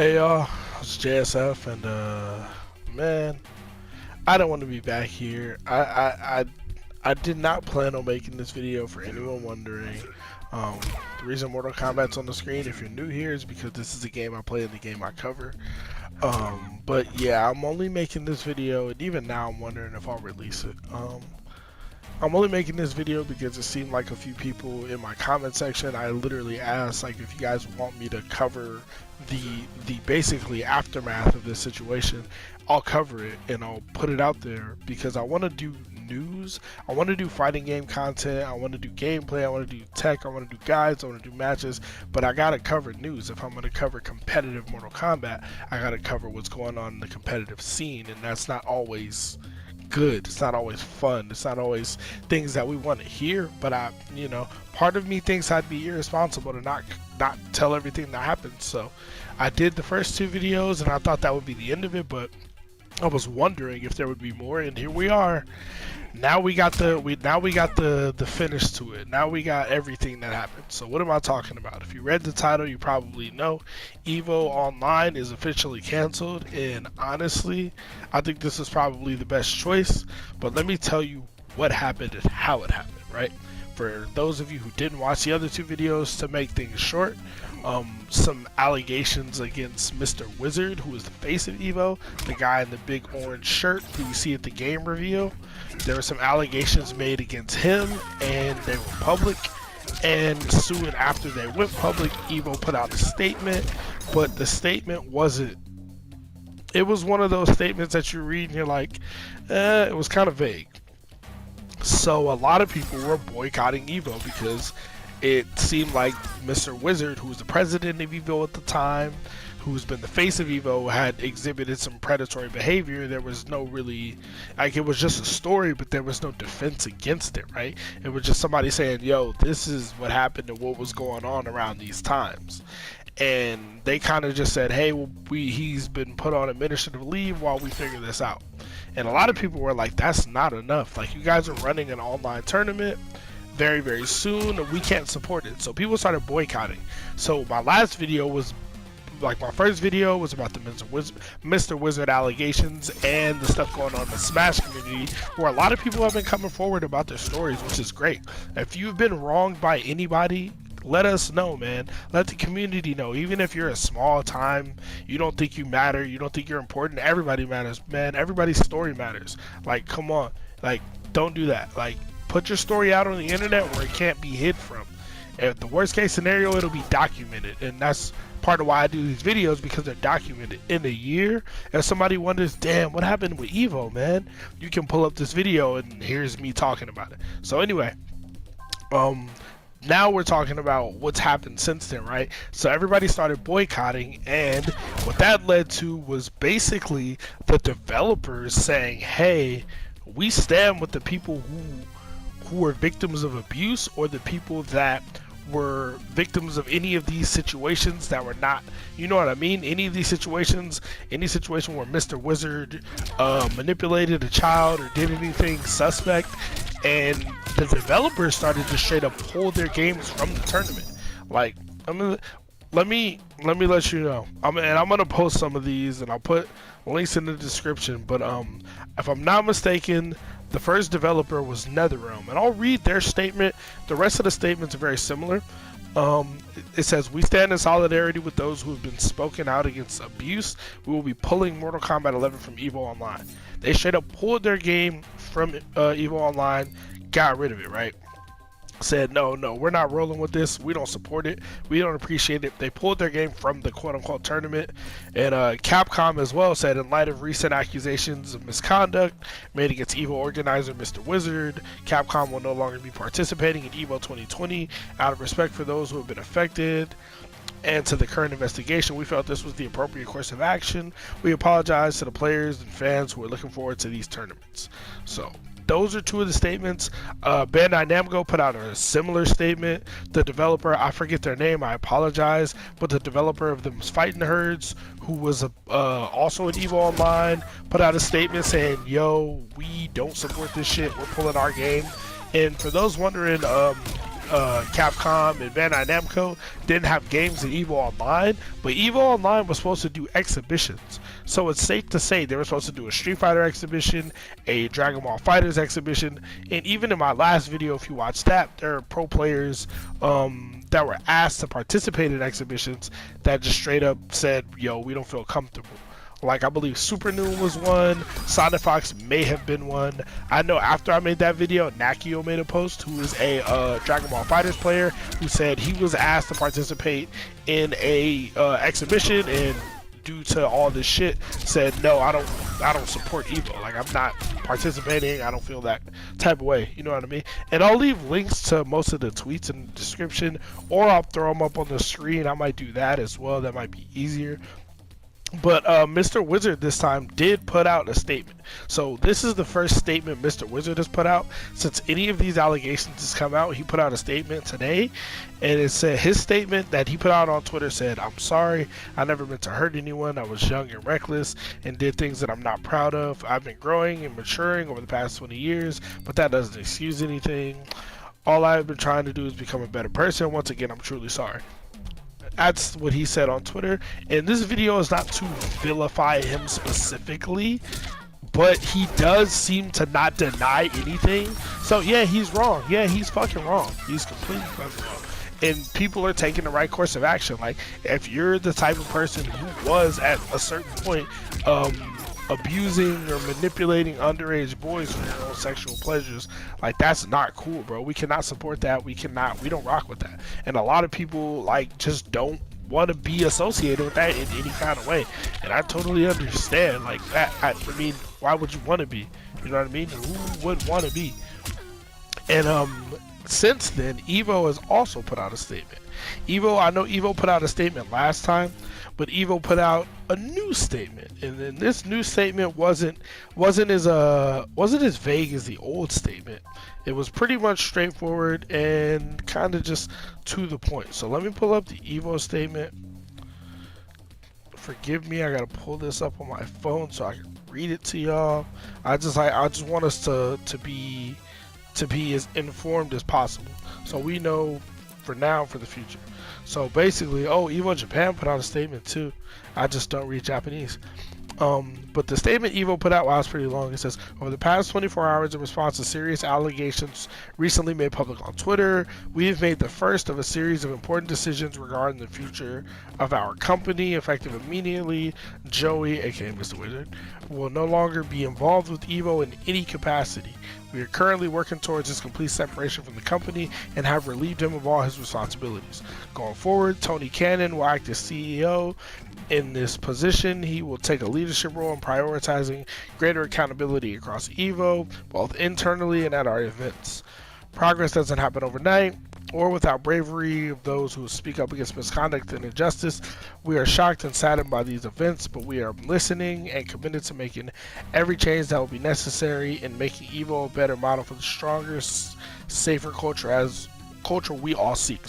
Hey y'all, it's JSF and man, I don't want to be back here. I did not plan on making this video for anyone wondering. Um, the reason Mortal Kombat's on the screen, if you're new here, is because this is a game I play and the game I cover. But yeah, I'm only making this video, and even now I'm wondering if I'll release it. I'm only making this video because it seemed like a few people in my comment section, I literally asked like if you guys want me to cover the basically aftermath of this situation. I'll cover it and I'll put it out there because I want to do news. I want to do fighting game content. I want to do gameplay. I want to do tech. I want to do guides. I want to do matches. But I gotta cover news. If I'm gonna cover competitive Mortal Kombat, I gotta cover what's going on in the competitive scene, and that's not always good. It's not always fun. It's not always things that we want to hear. But part of me thinks I'd be irresponsible to not tell everything that happened. So I did the first two videos, and I thought that would be the end of it. But I was wondering if there would be more, and here we are. Now we got the finish to it. Now we got everything that happened. So what am I talking about? If you read the title, you probably know EVO Online is officially canceled, and honestly, I think this is probably the best choice. But let me tell you what happened and how it happened, right? For those of you who didn't watch the other two videos, to make things short, some allegations against Mr. Wizard, who is the face of EVO, the guy in the big orange shirt who you see at the game reveal. There were some allegations made against him, and they were public. And soon after they went public, EVO put out a statement, but the statement wasn't. It was one of those statements that you read and you're like, it was kind of vague. So a lot of people were boycotting EVO because it seemed like Mr. Wizard, who was the president of EVO at the time, who's been the face of EVO, had exhibited some predatory behavior. There was no really, like, it was just a story, but there was no defense against it, right? It was just somebody saying, yo, this is what happened and what was going on around these times. And they kind of just said, hey, well, he's been put on administrative leave while we figure this out. And a lot of people were like, that's not enough. Like, you guys are running an online tournament very, very soon, and we can't support it. So people started boycotting. So my last video was, like, my first video was about the Mr. Wizard allegations and the stuff going on in the Smash community, where a lot of people have been coming forward about their stories, which is great. If you've been wronged by anybody, let us know, man. Let the community know. Even if you're a small time, you don't think you matter, you don't think you're important, everybody matters, man. Everybody's story matters. Like, come on. Like, don't do that. Like, put your story out on the internet where it can't be hid from. If the worst case scenario, it'll be documented. And that's part of why I do these videos, because they're documented. In a year, if somebody wonders, damn, what happened with EVO, man? You can pull up this video and here's me talking about it. So anyway, now we're talking about what's happened since then, right? So everybody started boycotting, and what that led to was basically the developers saying, hey, we stand with the people who were victims of abuse, or the people that were victims of any of these situations that were not, you know what I mean? Any of these situations, any situation where Mr. Wizard manipulated a child or did anything suspect, and the developers started to straight up pull their games from the tournament. Like, let me let you know. I'm gonna post some of these, and I'll put links in the description. But if I'm not mistaken, the first developer was NetherRealm, and I'll read their statement. The rest of the statements are very similar. It says, we stand in solidarity with those who have been spoken out against abuse. We will be pulling Mortal Kombat 11 from EVO Online. They straight up pulled their game from EVO Online, got rid of it, right? Said, no, we're not rolling with this. We don't support it. We don't appreciate it. They pulled their game from the quote-unquote tournament. And Capcom as well said, in light of recent accusations of misconduct made against EVO organizer Mr. Wizard, Capcom will no longer be participating in EVO 2020 out of respect for those who have been affected. And to the current investigation, we felt this was the appropriate course of action. We apologize to the players and fans who are looking forward to these tournaments. So those are two of the statements. Bandai Namco put out a similar statement. The developer, I forget their name, I apologize, but the developer of the Fighting Herds, who was also in EVO Online, put out a statement saying, yo, we don't support this shit, we're pulling our game. And for those wondering, Capcom and Bandai Namco didn't have games in EVO Online, but EVO Online was supposed to do exhibitions. So it's safe to say they were supposed to do a Street Fighter exhibition, a Dragon Ball FighterZ exhibition, and even in my last video, if you watch that, there are pro players that were asked to participate in exhibitions that just straight up said, yo, we don't feel comfortable. Like, I believe Super Noon was one, Sonic Fox may have been one. I know after I made that video, Nakio made a post, who is a Dragon Ball FighterZ player, who said he was asked to participate in a exhibition, and due to all this shit, said, no, I don't support EVO. Like, I'm not participating. I don't feel that type of way. You know what I mean? And I'll leave links to most of the tweets in the description, or I'll throw them up on the screen. I might do that as well. That might be easier. But Mr. Wizard this time did put out a statement. So this is the first statement Mr. Wizard has put out since any of these allegations has come out. He put out a statement today, and it said, his statement that he put out on Twitter said, "I'm sorry, I never meant to hurt anyone. I was young and reckless and did things that I'm not proud of. I've been growing and maturing over the past 20 years, but that doesn't excuse anything. All I've been trying to do is become a better person. Once again, I'm truly sorry." That's what he said on Twitter, and this video is not to vilify him specifically, but he does seem to not deny anything. So yeah, he's wrong. Yeah, he's fucking wrong. He's completely fucking wrong. And people are taking the right course of action. Like, if you're the type of person who was at a certain point abusing or manipulating underage boys for their own sexual pleasures, like, that's not cool, bro. We cannot support that. We don't rock with that. And a lot of people, like, just don't want to be associated with that in any kind of way. And I totally understand, like, that. I mean, why would you want to be? You know what I mean? Who would want to be? And since then, EVO has also put out a statement. I know EVO put out a statement last time, but EVO put out a new statement, and then this new statement wasn't as vague as the old statement. It was pretty much straightforward and kind of just to the point. So let me pull up the EVO statement. Forgive me, I gotta pull this up on my phone so I can read it to y'all. I just want us to be as informed as possible, so we know for now, for the future. So basically, EVO Japan put out a statement too. I just don't read Japanese. But the statement EVO put out, was pretty long. It says, over the past 24 hours, in response to serious allegations recently made public on Twitter, we have made the first of a series of important decisions regarding the future of our company. Effective immediately, Joey, aka Mr. Wizard, will no longer be involved with EVO in any capacity. We are currently working towards his complete separation from the company and have relieved him of all his responsibilities. Going forward, Tony Cannon will act as CEO. In this position, he will take a leadership role in prioritizing greater accountability across EVO, both internally and at our events. Progress doesn't happen overnight or without bravery of those who speak up against misconduct and injustice. We are shocked and saddened by these events, but we are listening and committed to making every change that will be necessary in making EVO a better model for the stronger, safer culture we all seek.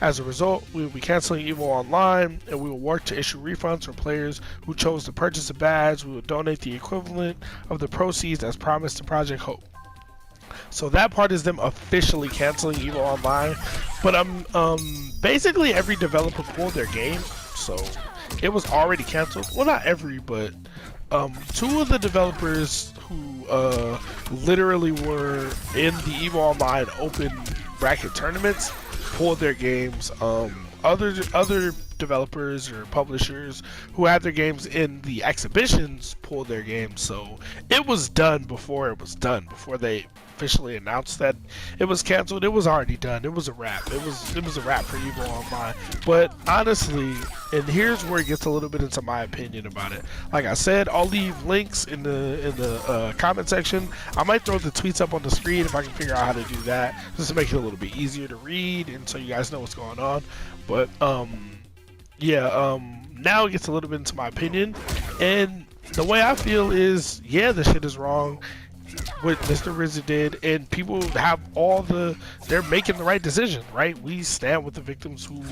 As a result, we will be canceling EVO Online, and we will work to issue refunds for players who chose to purchase a badge. We will donate the equivalent of the proceeds as promised to Project Hope. So that part is them officially canceling EVO Online, but basically every developer pulled their game, so it was already canceled. Well, not every, but two of the developers who literally were in the EVO Online open bracket tournaments pulled their games. Other developers or publishers who had their games in the exhibitions pulled their games. So it was done before it was done. Before they officially announced that it was canceled, it was already done. It was a wrap. It was a wrap for EVO Online. But honestly, and here's where it gets a little bit into my opinion about it. Like I said, I'll leave links in the comment section. I might throw the tweets up on the screen if I can figure out how to do that, just to make it a little bit easier to read and so you guys know what's going on. But now it gets a little bit into my opinion, and the way I feel is, yeah, the shit is wrong what Mr. Wizard did, and people have they're making the right decision, right? We stand with the victims who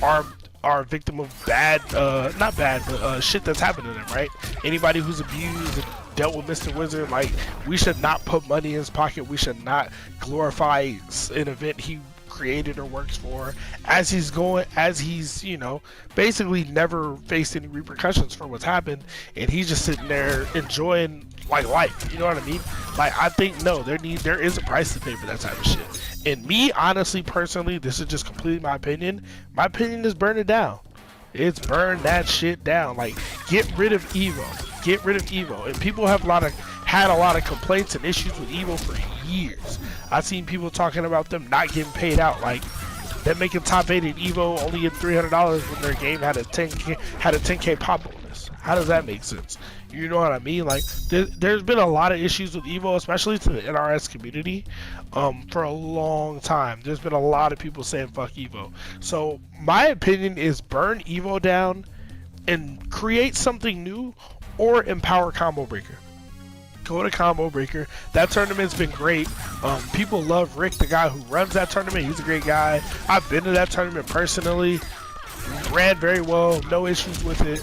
are a victim of not bad, but shit that's happened to them, right? Anybody who's abused and dealt with Mr. Wizard, like, we should not put money in his pocket. We should not glorify an event he created or works for, as he's, you know, basically never faced any repercussions for what's happened, and he's just sitting there enjoying like life. You know what I mean? Like, I think no, there is a price to pay for that type of shit. And me, honestly, personally, this is just completely my opinion. My opinion is burn it down. It's burn that shit down. Like, get rid of Evo. Get rid of Evo. And people have had a lot of complaints and issues with Evo for years. I've seen people talking about them not getting paid out. Like, they're making top 8 in Evo only get $300 when their game had a 10K pop bonus. How does that make sense? You know what I mean? Like, there's been a lot of issues with Evo, especially to the NRS community, for a long time. There's been a lot of people saying fuck Evo. So my opinion is burn Evo down and create something new, or empower Combo Breaker. Go to Combo Breaker. That tournament's been great. People love Rick, the guy who runs that tournament. He's a great guy. I've been to that tournament personally. Ran very well. No issues with it.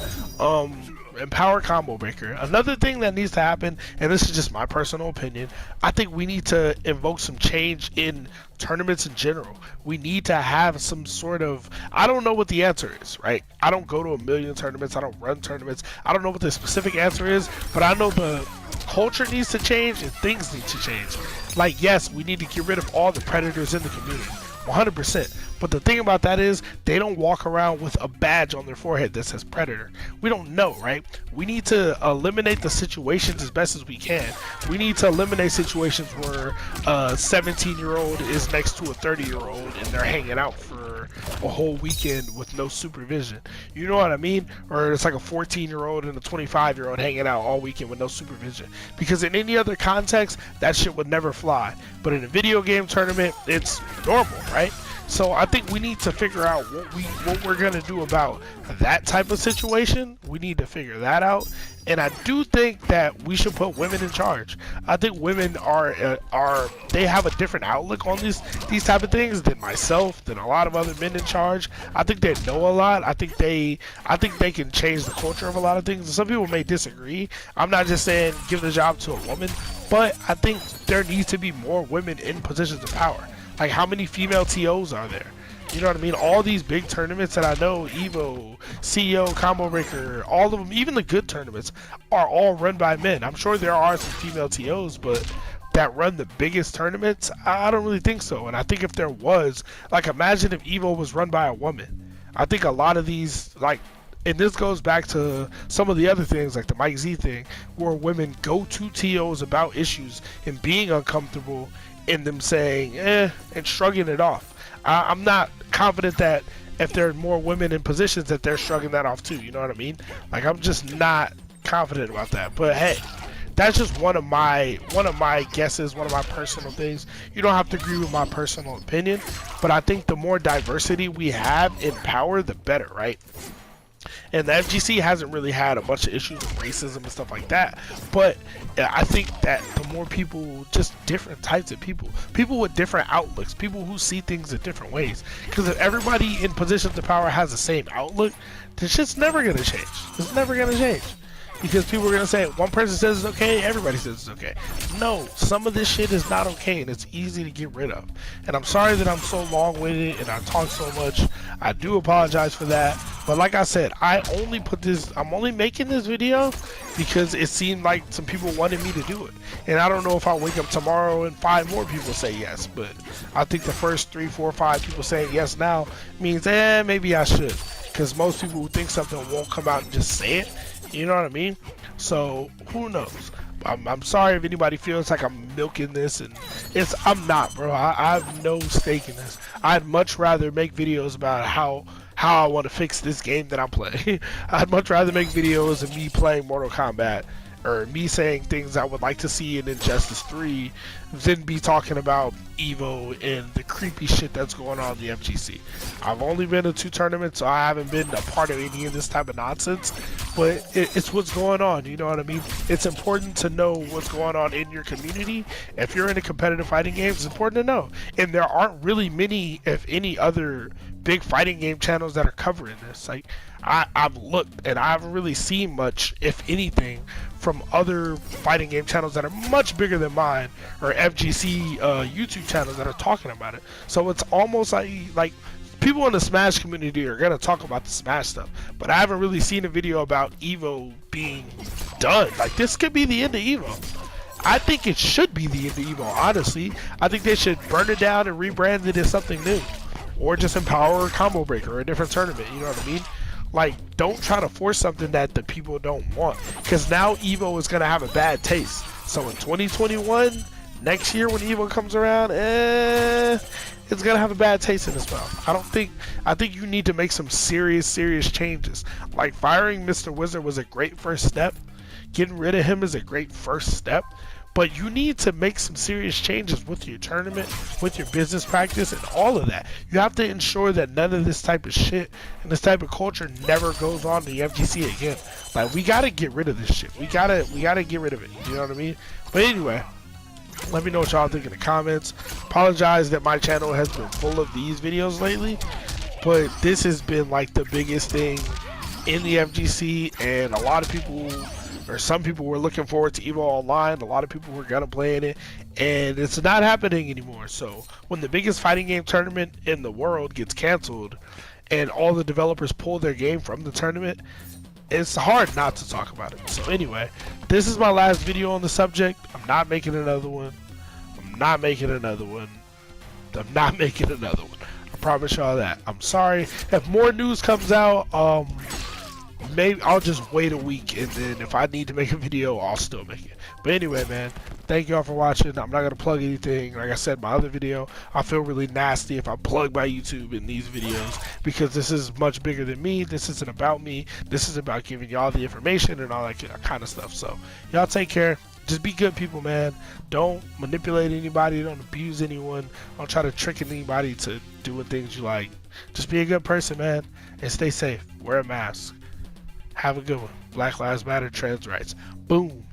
Empower Combo Breaker. Another thing that needs to happen, and this is just my personal opinion, I think we need to invoke some change in tournaments in general. We need to have some sort of, I don't know what the answer is, right? I don't go to a million tournaments. I don't run tournaments. I don't know what the specific answer is, but I know the culture needs to change and things need to change. Like, yes, we need to get rid of all the predators in the community, 100%. But the thing about that is, they don't walk around with a badge on their forehead that says Predator. We don't know, right? We need to eliminate the situations as best as we can. We need to eliminate situations where a 17-year-old is next to a 30-year-old and they're hanging out for a whole weekend with no supervision. You know what I mean? Or it's like a 14-year-old and a 25-year-old hanging out all weekend with no supervision. Because in any other context, that shit would never fly. But in a video game tournament, it's normal, right? So I think we need to figure out what we're gonna do about that type of situation. We need to figure that out, and I do think that we should put women in charge. I think women they have a different outlook on these type of things than myself, than a lot of other men in charge. I think they know a lot. I think they can change the culture of a lot of things. And some people may disagree. I'm not just saying give the job to a woman, but I think there needs to be more women in positions of power. Like, how many female TOs are there? You know what I mean? All these big tournaments that I know, Evo, CEO, Combo Breaker, all of them, even the good tournaments, are all run by men. I'm sure there are some female TOs, but that run the biggest tournaments, I don't really think so. And I think if there was, like, imagine if Evo was run by a woman. I think a lot of these, like, and this goes back to some of the other things, like the Mike Z thing, where women go to TOs about issues and being uncomfortable, in them saying, and shrugging it off. I'm not confident that if there are more women in positions that they're shrugging that off too, you know what I mean? Like, I'm just not confident about that. But hey, that's just one of my guesses, one of my personal things. You don't have to agree with my personal opinion, but I think the more diversity we have in power, the better, right? And the FGC hasn't really had a bunch of issues with racism and stuff like that. But I think that the more people, just different types of people with different outlooks, people who see things in different ways. Because if everybody in positions of power has the same outlook, this shit's never going to change. It's never going to change. Because people are going to say, one person says it's okay, everybody says it's okay. No, some of this shit is not okay, and it's easy to get rid of. And I'm sorry that I'm so long-winded and I talk so much. I do apologize for that. But like I said, I'm only making this video because it seemed like some people wanted me to do it. And I don't know if I'll wake up tomorrow and 5 more people say yes. But I think the first 3, 4, 5 people saying yes now means, maybe I should. Because most people who think something won't come out and just say it. You know what I mean? So who knows? I'm sorry if anybody feels like I'm milking this, and I'm not, bro. I have no stake in this. I'd much rather make videos about how I want to fix this game that I'm playing. I'd much rather make videos of me playing Mortal Kombat, or me saying things I would like to see in Injustice 3, than be talking about Evo and the creepy shit that's going on in the FGC. I've only been to 2 tournaments, so I haven't been a part of any of this type of nonsense, but it's what's going on, you know what I mean? It's important to know what's going on in your community. If you're in a competitive fighting game, it's important to know. And there aren't really many, if any, other big fighting game channels that are covering this. Like I've looked and I haven't really seen much, if anything, from other fighting game channels that are much bigger than mine, or FGC YouTube channels that are talking about it. So it's almost like people in the Smash community are gonna talk about the Smash stuff, but I haven't really seen a video about Evo being done. Like, this could be the end of Evo. I think it should be the end of Evo, honestly. I think they should burn it down and rebrand it as something new. Or just empower a combo breaker or a different tournament, you know what I mean? Like, don't try to force something that the people don't want. Because now Evo is going to have a bad taste. So in 2021, next year when Evo comes around, it's going to have a bad taste in its mouth. I think you need to make some serious changes. Like, firing Mr. Wizard was a great first step. Getting rid of him is a great first step, but you need to make some serious changes with your tournament, with your business practice, and all of that. You have to ensure that none of this type of shit and this type of culture never goes on to the FGC again. Like, we gotta get rid of this shit. We gotta get rid of it. You know what I mean? But anyway, let me know what y'all think in the comments. Apologize that my channel has been full of these videos lately, but this has been like the biggest thing in the FGC, and a lot of people, or some people, were looking forward to Evo Online. A lot of people were gonna play in it, and it's not happening anymore. So when the biggest fighting game tournament in the world gets canceled and all the developers pull their game from the tournament, it's hard not to talk about it. So anyway, this is my last video on the subject. I'm not making another one. I'm not making another one. I'm not making another one. I promise y'all that. I'm sorry. If more news comes out, maybe I'll just wait a week, and then if I need to make a video, I'll still make it. But anyway, man, thank y'all for watching. I'm not gonna plug anything. Like I said, my other video, I feel really nasty if I plug my YouTube in these videos, because this is much bigger than me. This isn't about me. This is about giving y'all the information and all that kind of stuff. So y'all take care. Just be good people, man. Don't manipulate anybody. Don't abuse anyone. Don't try to trick anybody to doing things you like. Just be a good person, man, and stay safe. Wear a mask. Have a good one. Black Lives Matter, trans rights. Boom.